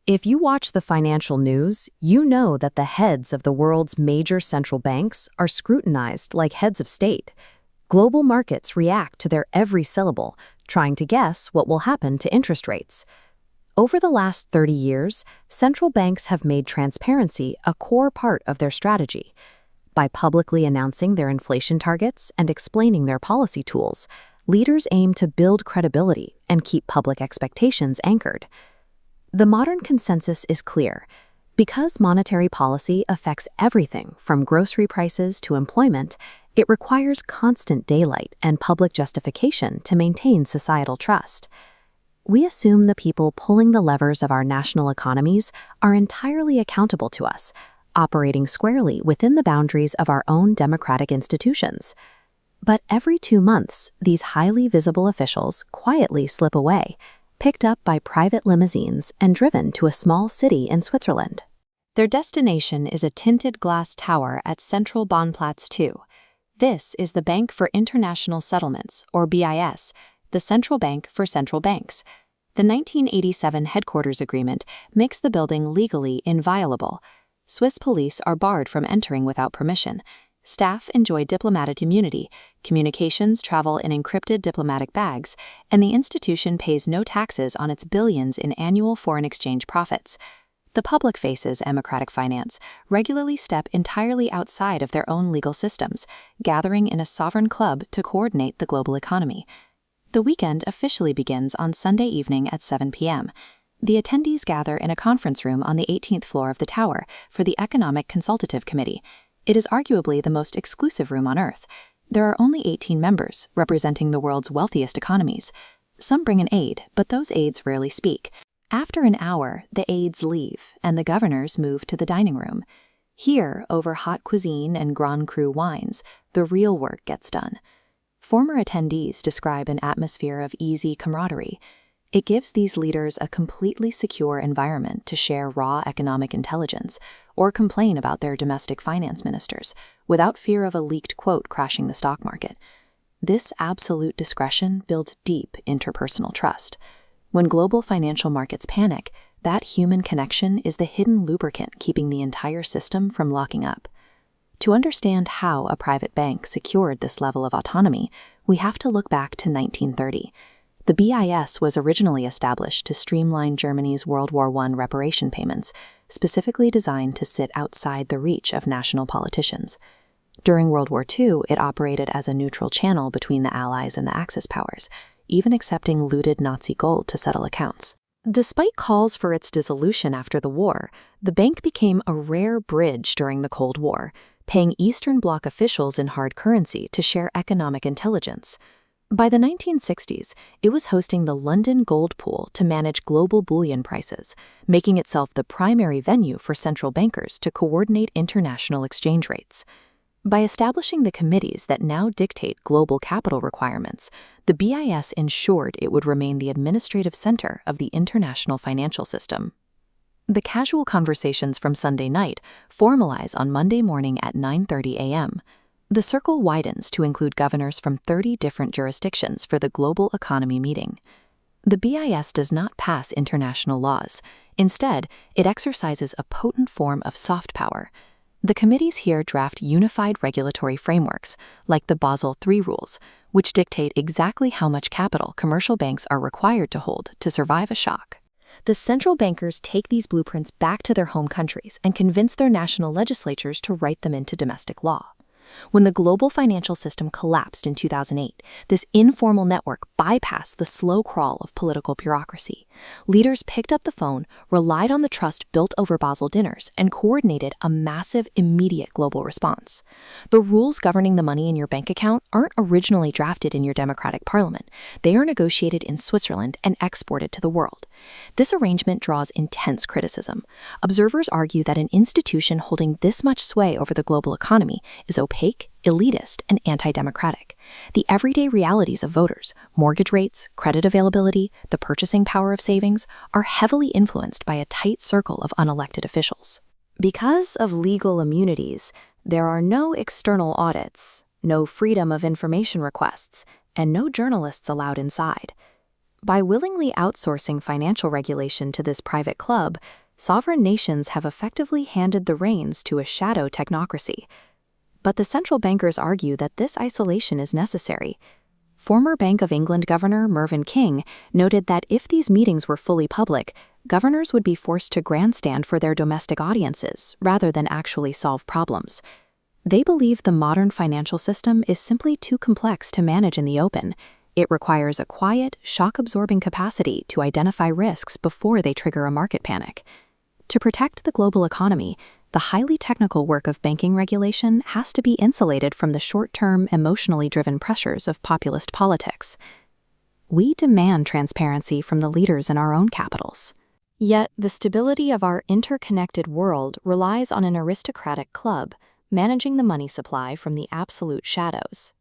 If you watch the financial news, you know that the heads of the world's major central banks are scrutinized like heads of state. Global markets react to their every syllable, trying to guess what will happen to interest rates. Over the last 30 years, central banks have made transparency a core part of their strategy. By publicly announcing their inflation targets and explaining their policy tools, leaders aim to build credibility and keep public expectations anchored. The modern consensus is clear. Because monetary policy affects everything from grocery prices to employment, it requires constant daylight and public justification to maintain societal trust. We assume the people pulling the levers of our national economies are entirely accountable to us, operating squarely within the boundaries of our own democratic institutions. But every 2 months, these highly visible officials quietly slip away, picked up by private limousines and driven to a small city in Switzerland. Their destination is a tinted glass tower at Central Bahnplatz 2. This is the Bank for International Settlements, or BIS, the central bank for central banks. The 1987 headquarters agreement makes the building legally inviolable. Swiss police are barred from entering without permission. Staff enjoy diplomatic immunity, communications travel in encrypted diplomatic bags, and the institution pays no taxes on its billions in annual foreign exchange profits. The public faces democratic finance regularly step entirely outside of their own legal systems, gathering in a sovereign club to coordinate the global economy. The weekend officially begins on Sunday evening at 7 p.m. The attendees gather in a conference room on the 18th floor of the tower for the Economic Consultative Committee. It is arguably the most exclusive room on Earth. There are only 18 members, representing the world's wealthiest economies. Some bring an aide, but those aides rarely speak. After an hour, the aides leave, and the governors move to the dining room. Here, over hot cuisine and Grand Cru wines, the real work gets done. Former attendees describe an atmosphere of easy camaraderie. It gives these leaders a completely secure environment to share raw economic intelligence or complain about their domestic finance ministers without fear of a leaked quote crashing the stock market. This absolute discretion builds deep interpersonal trust. When global financial markets panic, that human connection is the hidden lubricant keeping the entire system from locking up. To understand how a private bank secured this level of autonomy, we have to look back to 1930. The BIS was originally established to streamline Germany's World War I reparation payments, specifically designed to sit outside the reach of national politicians. During World War II, it operated as a neutral channel between the Allies and the Axis powers, even accepting looted Nazi gold to settle accounts. Despite calls for its dissolution after the war, the bank became a rare bridge during the Cold War, paying Eastern Bloc officials in hard currency to share economic intelligence. By the 1960s, it was hosting the London Gold Pool to manage global bullion prices, making itself the primary venue for central bankers to coordinate international exchange rates. By establishing the committees that now dictate global capital requirements, the BIS ensured it would remain the administrative center of the international financial system. The casual conversations from Sunday night formalize on Monday morning at 9:30 a.m. The circle widens to include governors from 30 different jurisdictions for the global economy meeting. The BIS does not pass international laws. Instead, it exercises a potent form of soft power. The committees here draft unified regulatory frameworks, like the Basel III rules, which dictate exactly how much capital commercial banks are required to hold to survive a shock. The central bankers take these blueprints back to their home countries and convince their national legislatures to write them into domestic law. When the global financial system collapsed in 2008, this informal network bypassed the slow crawl of political bureaucracy. Leaders picked up the phone, relied on the trust built over Basel dinners, and coordinated a massive, immediate global response. The rules governing the money in your bank account aren't originally drafted in your democratic parliament. They are negotiated in Switzerland and exported to the world. This arrangement draws intense criticism. Observers argue that an institution holding this much sway over the global economy is opaque, elitist, and anti-democratic. The everyday realities of voters, mortgage rates, credit availability, the purchasing power of savings, are heavily influenced by a tight circle of unelected officials. Because of legal immunities, there are no external audits, no freedom of information requests, and no journalists allowed inside. By willingly outsourcing financial regulation to this private club, sovereign nations have effectively handed the reins to a shadow technocracy. But the central bankers argue that this isolation is necessary. Former Bank of England Governor Mervyn King noted that if these meetings were fully public, governors would be forced to grandstand for their domestic audiences rather than actually solve problems. They believe the modern financial system is simply too complex to manage in the open. It requires a quiet, shock-absorbing capacity to identify risks before they trigger a market panic. To protect the global economy, the highly technical work of banking regulation has to be insulated from the short-term, emotionally driven pressures of populist politics. We demand transparency from the leaders in our own capitals. Yet, the stability of our interconnected world relies on an aristocratic club, managing the money supply from the absolute shadows.